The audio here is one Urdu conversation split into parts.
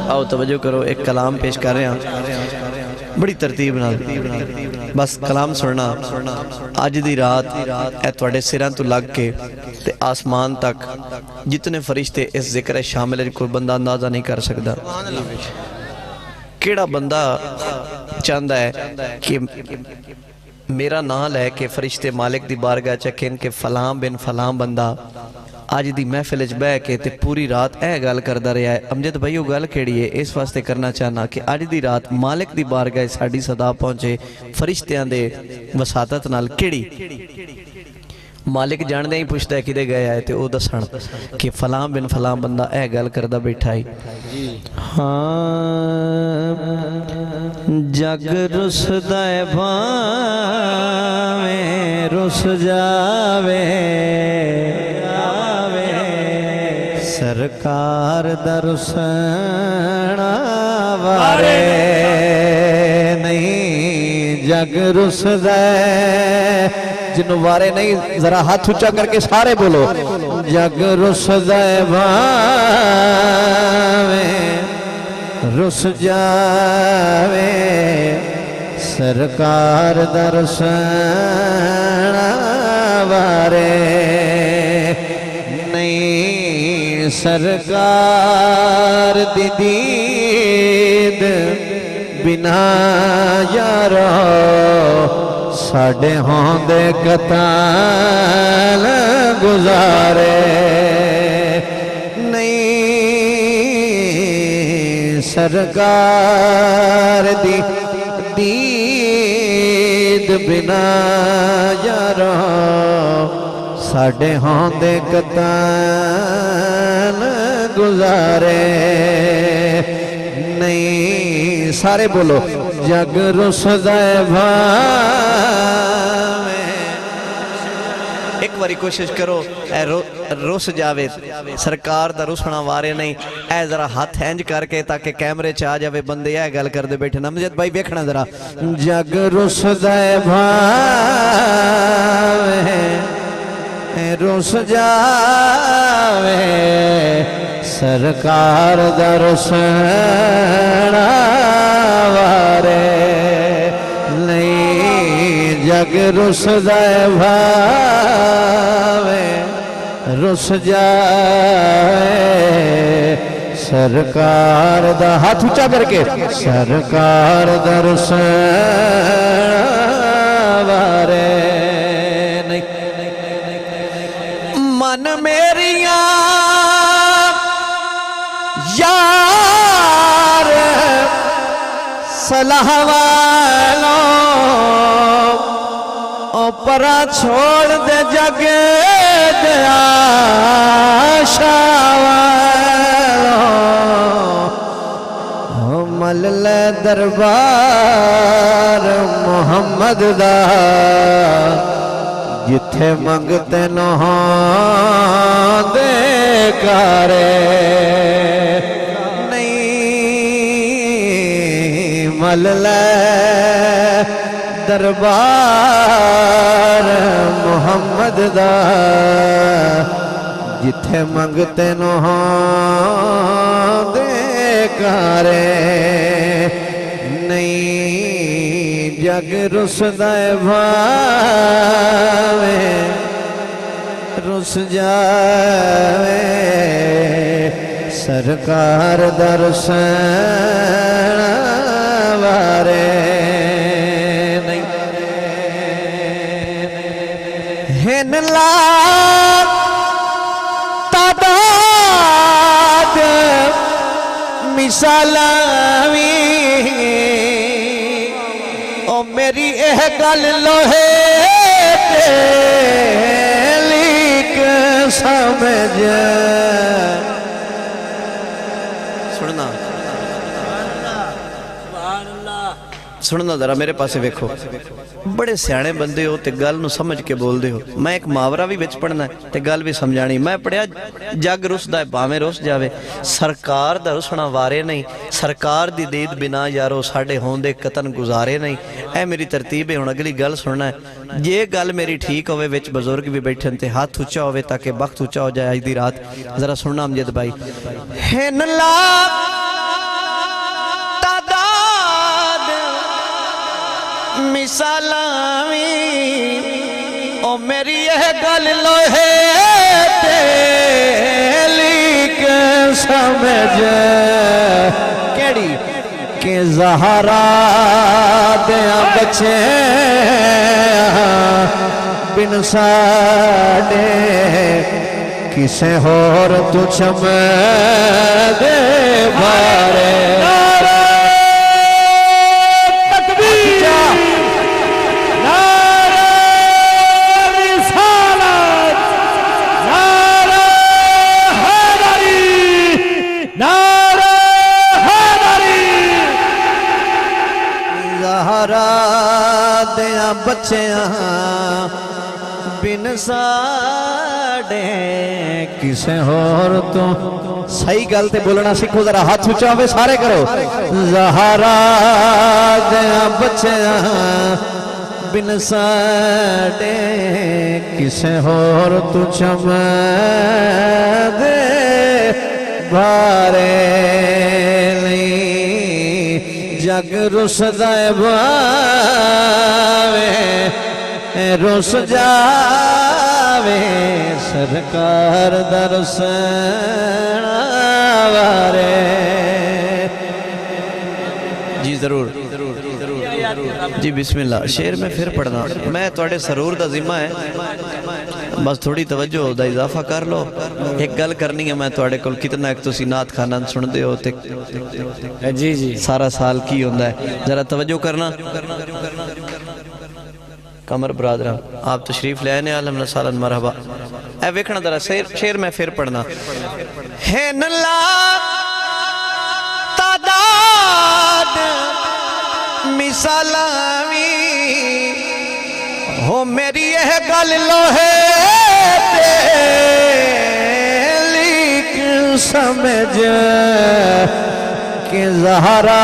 آؤ توجہ کرو، ایک کلام پیش کر رہے ہیں بڑی ترتیب نال، بس کلام سننا۔ آج دی رات اے تواڈے سراں تو لگ کے تے آسمان تک جتنے فرشتے اس ذکر شامل ہیں، کوئی بندہ اندازہ نہیں کر سکتا۔ کیڑا بندہ چاہتا ہے کہ میرا نام لے کے فرشتے مالک دی بارگاہ چکن کہ فلاں بن فلاں بندہ آج دی محفل اچ بہ کے تے پوری رات اے گل کردا رہیا ہے۔ امجد بھائی وہ گل کیڑی ہے، اس واسطے کرنا چاہنا کہ آج دی رات مالک دی بارگاہ ساڈی صدا پہنچے فرشتیاں دے وساطت نال کیڑی۔ مالک جان دے ہی پوچھتا ہے کدے گیا ہے تے او دسن کہ فلاں بن فلاں بندہ اے گل کردا بیٹھا ہے۔ ہاں جگ رسدا ہے بھاویں رس جاوے، سرکار درسنا وارے نہیں۔ جگ رسدا ہے، جنہوں وارے نہیں ذرا ہاتھ اونچا کر کے سارے بولو۔ جگ رسدا ہے بھاویں رس جاوے، سرکار درسنا وارے نہیں۔ سرکار دی دید بنا یارو ساڑے ہوندے قتال گزارے نہیں۔ سرکار دی دید بنا یارو ساڑے ہوندے قتال گزارے نہیں۔ سارے بولو جگ رسدا ہے بھاویں۔ ایک باری کوشش کرو اے رس جاوے، سرکار دا رسنا وارے نہیں۔ اے ذرا ہاتھ ہینج کر کے تاکہ کیمرے چاہ جاوے بندے اے گل کر دے بیٹھے۔ نمجد بھائی بیکھنا ذرا۔ جگ رسدا ہے بھاویں رس جاوے، سرکار دا رسنا وارے نہیں۔ جگ رسدا ہے بھاویں رس جاوے، سرکار دا ہاتھ اونچا کر کے سرکار دا رسنا وارے نہیں۔ من میریاں یار صلاح والوں او پرا چھوڑ دے جگ دیا شاوالوں، مل لے دربار محمد دا جتھے منگتے نہ دے کارے نہیں۔ مل لے دربار محمد دا جتھے منگتے نہ دے کارے نہیں۔ جگ رسدا ہے بھاویں رس جاوے، سرکار دا رسنا وارے نہیں۔ ہن لاکھ تعداد مثالاں او میری اہ گل لوہے تے لیک سمجھ۔ سننا سننا ذرا میرے پاسے ویکھو، بڑے سیانے بندے ہو تے گل نو سمجھ کے بول دے ہو۔ میں ایک محاورہ بھی وچ پڑھنا ہے تے گل بھی سمجھانی۔ میں پڑھیا جگ رسدا ہے بھاویں رس جاوے، سرکار دا رسنا وارے نہیں۔ سرکار دی دید بنا یارو ساڈے ہوندے قطن گزارے نہیں۔ اے میری ترتیب ہے، ہن اگلی گل سننا ہے۔ یہ گل میری ٹھیک ہوئے، وچ بزرگ بھی بیٹھن تے ہاتھ اونچا ہوئے تاکہ وقت اونچا ہو جائے آج دی رات۔ ذرا سننا امجد بھائی۔ ہن لا مثالاں او میری یہ گل لوہے تیلی کے سمجھ کیڑی کہ زہرا دیاں بچے بن ساڑے کسے ہور تو چمے دے بارے دیاں بچیاں بن ساڑے کسے ہور تو صحیح گل تے بولنا سکھو ذرا ہاتھ اونچا ہوئے سارے کرو زہرا دیاں بچیاں بن ساڑے کسے ہور تو چمے دے بارے جگ رس دائے باوے رس جاوے سرکار درسنا وارے جی ضرور جی بسم اللہ شعر میں پھر پڑھنا میں توڑے سرور دا ذمہ ہے بس تھوڑی توجہ دا اضافہ کر لو ایک گل کرنی ہے میں توڑے کل کتنا ایک تو سینات خانان سن دے ہوتے جی جی سارا سال کی ہوندہ ہے ذرا توجہ کرنا کمر برادرہ آپ تشریف لے آنے عالم سالن مرحبا اے ویکھنا ذرا شعر میں پھر پڑھنا ہے نلا تعداد مثالاوی ہو میری یہ گل لوہے لیک سمجھ کہ زہرا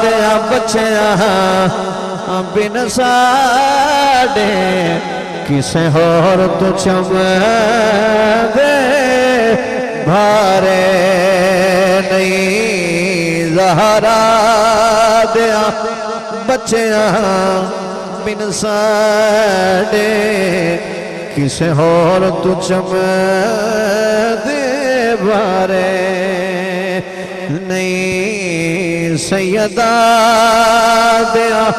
دیاں بچیاں بن ساڑے کسے ہور تو چمے دے بھارے نہیں زہرا دیاں بچیاں بن ساڑے کسے ہور تو چمے دے بھارے نہیں سیدہ دیاں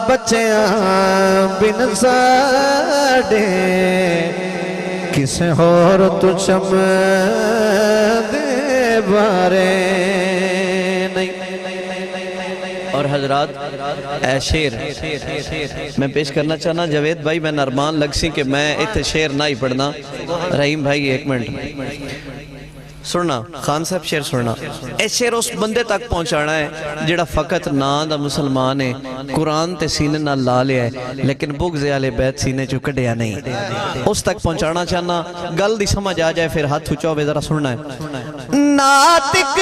بچیاں بن ساڑے کسے ہور تو چمے دے بارے نہیں اور حضرات اے شیر میں پیش کرنا چاہنا جاوید بھائی میں نرمان لگ سی کہ میں اتنے شیر نہ ہی پڑھنا رحیم بھائی ایک منٹ سننا خان صاحب شیر سننا اے شیر اس بندے تک پہنچانا ہے جڑا فقط نام دا مسلمان ہے قرآن تے سینے نہ لا لیا ہے لیکن بغض اہل بیت سینے چو کڈیا نہیں اس تک پہنچانا چاہنا گل دی سمجھ آ جائے پھر ہاتھ اونچا ہوئے ذرا سننا ہے ناطق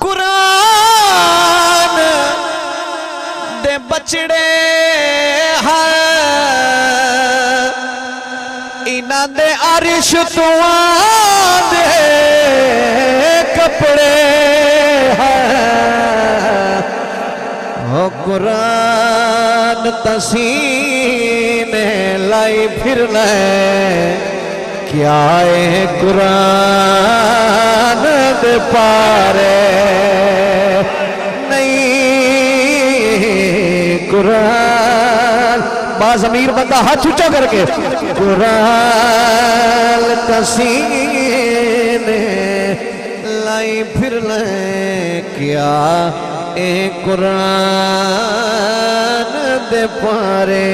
قرآن دے بچڑے ہیں اینا دے عرش تو آدھے کپڑے ہیں وہ قرآن تسینے لائی پھرنا ہے کیا اے قرآن دے پارے نہیں قرآن باز امیر بندہ ہاتھ اونچا کر کے قرآن تسینے لائی پھر لیں کیا اے قرآن دے پارے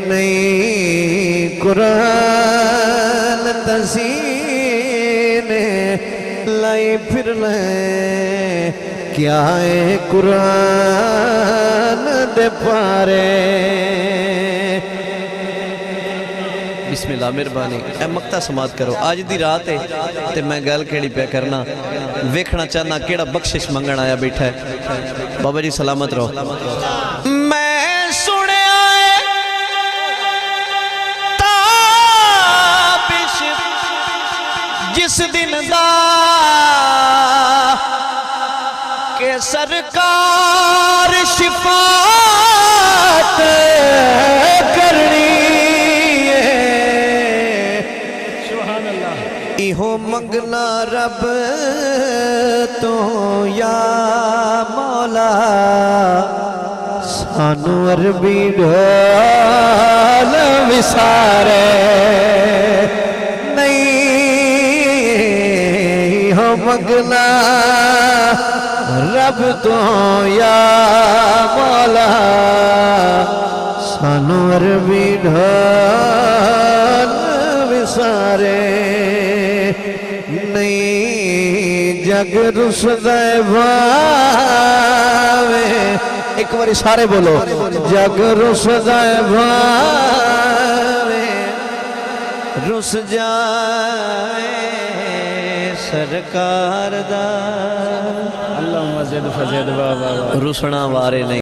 نہیں قرآن تسینے لائی پھر لیں کیا اے قرآن دے پارے بسم اللہ مہربانی اے مقطع سماعت کرو آج دی رات ہے تے میں گل کیڑی پہ کرنا ویکھنا چاہنا کیڑا بخشش منگن آیا بیٹھا ہے بابا جی سلامت رہو میں سنے آئے تابش جس دن دا کہ سرکار شفاعت کرنی ہے سبحان اللہ ایہو منگنا رب تو یا مولا سانو عربی ڈھول وسارے نہیں ہو منگنا رب تو یا مولا سانو عربی ڈھول وسارے نہیں جگ رسدے بھاوے ایک باری سارے بولو جگ رسدے بھاوے رس جائے سرکار دا اللہم زد فزد بابا رسنا وارے نہیں